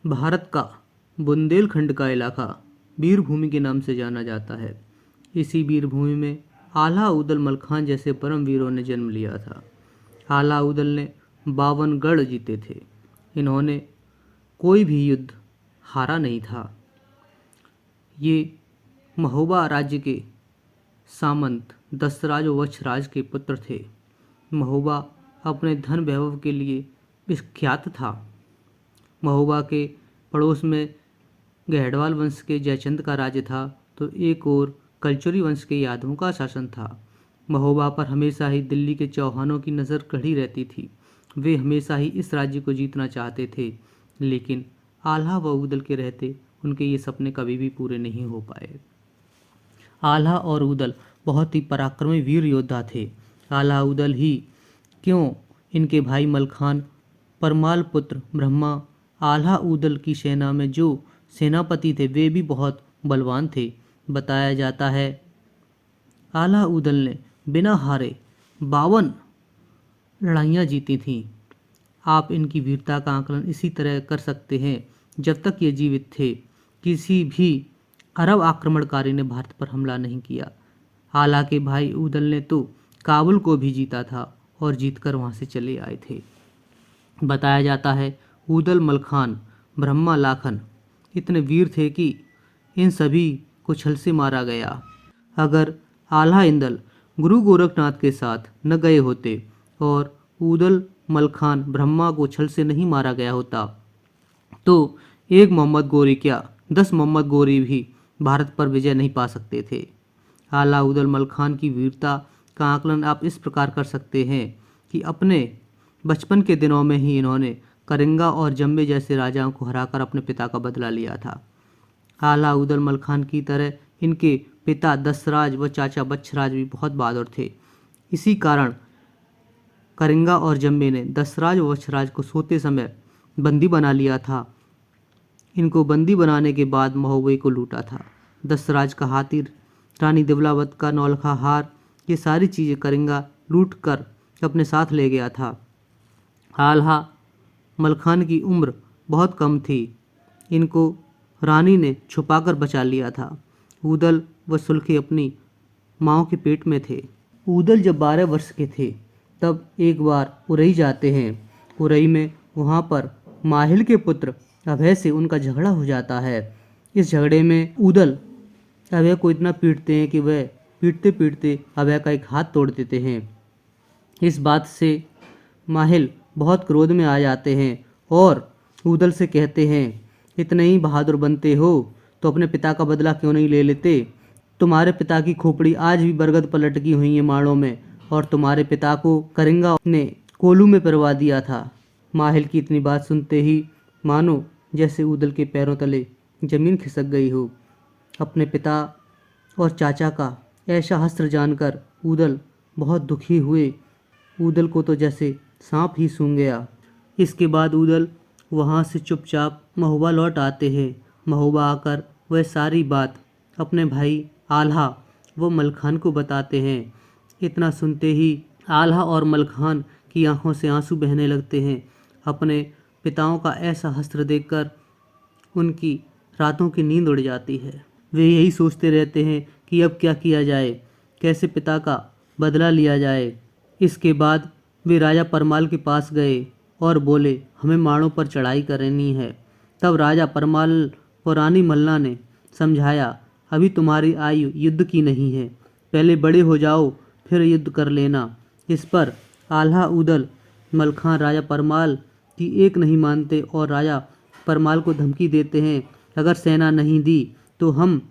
भारत का बुंदेलखंड का इलाका वीरभूमि के नाम से जाना जाता है। इसी वीरभूमि में आला उदल मलखान जैसे परम वीरों ने जन्म लिया था। आला उदल ने 52 गढ़ जीते थे। इन्होंने कोई भी युद्ध हारा नहीं था। ये महोबा राज्य के सामंत दशराज व वत्सराज के पुत्र थे। महोबा अपने धन वैभव के लिए विख्यात था। महोबा के पड़ोस में गहडवाल वंश के जयचंद का राज्य था, तो एक और कलचुरी वंश के यादवों का शासन था। महोबा पर हमेशा ही दिल्ली के चौहानों की नज़र कड़ी रहती थी। वे हमेशा ही इस राज्य को जीतना चाहते थे, लेकिन आल्हा व उदल के रहते उनके ये सपने कभी भी पूरे नहीं हो पाए। आल्हा और उदल बहुत ही पराक्रमी वीर योद्धा थे। आल्हा उदल ही क्यों, इनके भाई मलखान परमाल पुत्र ब्रह्मा आल्हा उदल की सेना में जो सेनापति थे वे भी बहुत बलवान थे। बताया जाता है आल्हा उदल ने बिना हारे 52 लड़ाइयाँ जीती थीं। आप इनकी वीरता का आकलन इसी तरह कर सकते हैं। जब तक ये जीवित थे, किसी भी अरब आक्रमणकारी ने भारत पर हमला नहीं किया। आला के भाई उदल ने तो काबुल को भी जीता था और जीतकर वहां से चले आए थे। बताया जाता है उदल मलखान ब्रह्मा लाखन इतने वीर थे कि इन सभी को छल से मारा गया। अगर आल्हा इंदल गुरु गोरखनाथ के साथ न गए होते और उदल मलखान ब्रह्मा को छल से नहीं मारा गया होता, तो एक मोहम्मद गोरी क्या 10 मोहम्मद गोरी भी भारत पर विजय नहीं पा सकते थे। आला उदल मलखान की वीरता का आकलन आप इस प्रकार कर सकते हैं कि अपने बचपन के दिनों में ही इन्होंने करिंगा और जम्बे जैसे राजाओं को हराकर अपने पिता का बदला लिया था। आला उदल मलखान की तरह इनके पिता दशराज व चाचा बच्छराज भी बहुत बहादुर थे। इसी कारण करिंगा और जम्बे ने दशराज व वत्सराज को सोते समय बंदी बना लिया था। इनको बंदी बनाने के बाद महोबे को लूटा था। दशराज का हाथी, रानी दिवलावत का नौलखा हार, ये सारी चीज़ें करिंगा लूट कर अपने साथ ले गया था। आल्हा मलखान की उम्र बहुत कम थी। इनको रानी ने छुपाकर बचा लिया था। उदल व सुल्खे अपनी माँ के पेट में थे। उदल जब 12 वर्ष के थे तब एक बार उरई जाते हैं। उरई में वहाँ पर माहिल के पुत्र अभय से उनका झगड़ा हो जाता है। इस झगड़े में उदल अभय को इतना पीटते हैं कि वह पीटते पीटते अभय का एक हाथ तोड़ देते हैं। इस बात से माहिल बहुत क्रोध में आ जाते हैं और उदल से कहते हैं, इतने ही बहादुर बनते हो तो अपने पिता का बदला क्यों नहीं ले लेते। तुम्हारे पिता की खोपड़ी आज भी बरगद पर लटकी हुई है माड़ों में, और तुम्हारे पिता को करिंगा ने कोलू में परवा दिया था। माहिल की इतनी बात सुनते ही मानो जैसे उदल के पैरों तले जमीन खिसक गई हो। अपने पिता और चाचा का ऐसा हस्त्र जानकर उदल बहुत दुखी हुए। उदल को तो जैसे सांप ही सूंघ गया। इसके बाद उदल वहाँ से चुपचाप महोबा लौट आते हैं। महोबा आकर वह सारी बात अपने भाई आल्हा व मलखान को बताते हैं। इतना सुनते ही आल्हा और मलखान की आंखों से आंसू बहने लगते हैं। अपने पिताओं का ऐसा हस्त्र देखकर उनकी रातों की नींद उड़ जाती है। वे यही सोचते रहते हैं कि अब क्या किया जाए, कैसे पिता का बदला लिया जाए। इसके बाद वे राजा परमाल के पास गए और बोले, हमें माड़ों पर चढ़ाई करनी है। तब राजा परमाल और रानी मल्ला ने समझाया, अभी तुम्हारी आयु युद्ध की नहीं है, पहले बड़े हो जाओ फिर युद्ध कर लेना। इस पर आल्हा उदल मलखान राजा परमाल की एक नहीं मानते और राजा परमाल को धमकी देते हैं, अगर सेना नहीं दी तो हम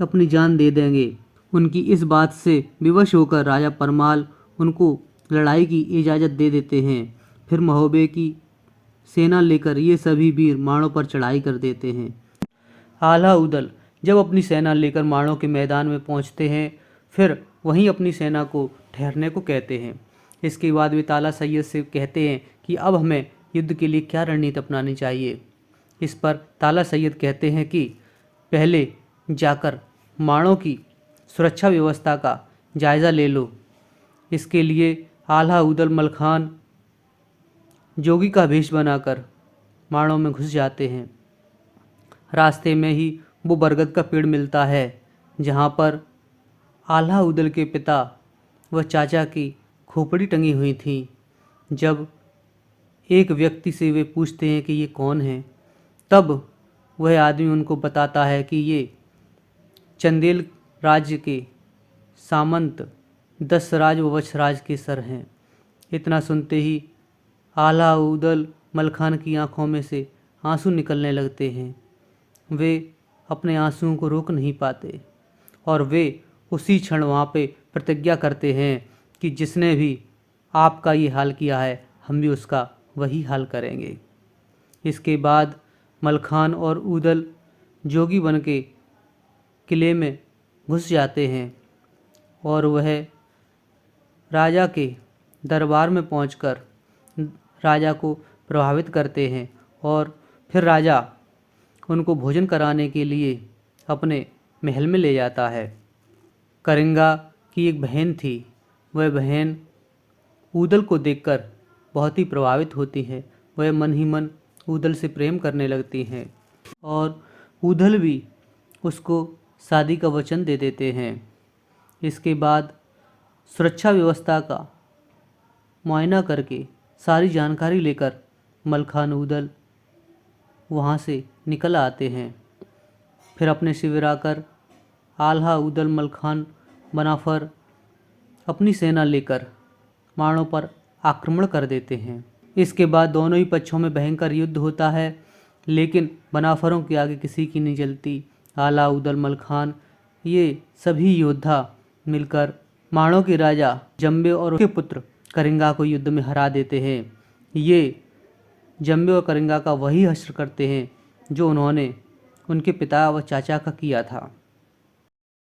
अपनी जान दे देंगे। उनकी इस बात से विवश होकर राजा परमाल उनको लड़ाई की इजाज़त दे देते हैं। फिर महोबे की सेना लेकर ये सभी वीर माड़ों पर चढ़ाई कर देते हैं। आल्हा उदल जब अपनी सेना लेकर माड़ों के मैदान में पहुंचते हैं, फिर वहीं अपनी सेना को ठहरने को कहते हैं। इसके बाद वे ताला सैयद से कहते हैं कि अब हमें युद्ध के लिए क्या रणनीति अपनानी चाहिए। इस पर ताला सैयद कहते हैं कि पहले जाकर माड़ों की सुरक्षा व्यवस्था का जायज़ा ले लो। इसके लिए आल्हा उदल मलखान जोगी का भेष बनाकर माड़ों में घुस जाते हैं। रास्ते में ही वो बरगद का पेड़ मिलता है जहाँ पर आल्हा उदल के पिता व चाचा की खोपड़ी टंगी हुई थी। जब एक व्यक्ति से वे पूछते हैं कि ये कौन है, तब वह आदमी उनको बताता है कि ये चंदेल राज्य के सामंत दशराज व वत्सराज के सर हैं। इतना सुनते ही आल्हा उदल मलखान की आंखों में से आंसू निकलने लगते हैं। वे अपने आंसुओं को रोक नहीं पाते और वे उसी क्षण वहाँ पे प्रतिज्ञा करते हैं कि जिसने भी आपका ये हाल किया है हम भी उसका वही हाल करेंगे। इसके बाद मलखान और उदल जोगी बन के किले में घुस जाते हैं और वह राजा के दरबार में पहुंचकर राजा को प्रभावित करते हैं और फिर राजा उनको भोजन कराने के लिए अपने महल में ले जाता है। करिंगा की एक बहन थी। वह बहन उदल को देखकर बहुत ही प्रभावित होती है। वह मन ही मन उदल से प्रेम करने लगती हैं और उदल भी उसको शादी का वचन दे देते हैं। इसके बाद सुरक्षा व्यवस्था का मुआयना करके सारी जानकारी लेकर मलखान उदल वहाँ से निकल आते हैं। फिर अपने शिविर आकर आल्हा उदल मलखान बनाफर अपनी सेना लेकर माड़ों पर आक्रमण कर देते हैं। इसके बाद दोनों ही पक्षों में भयंकर युद्ध होता है, लेकिन बनाफरों के आगे किसी की नहीं चलती। आल्हा उदल मलखान ये सभी योद्धा मिलकर माड़ों के राजा जम्बे और उसके पुत्र करिंगा को युद्ध में हरा देते हैं। ये जम्बे और करिंगा का वही हश्र करते हैं जो उन्होंने उनके पिता व चाचा का किया था।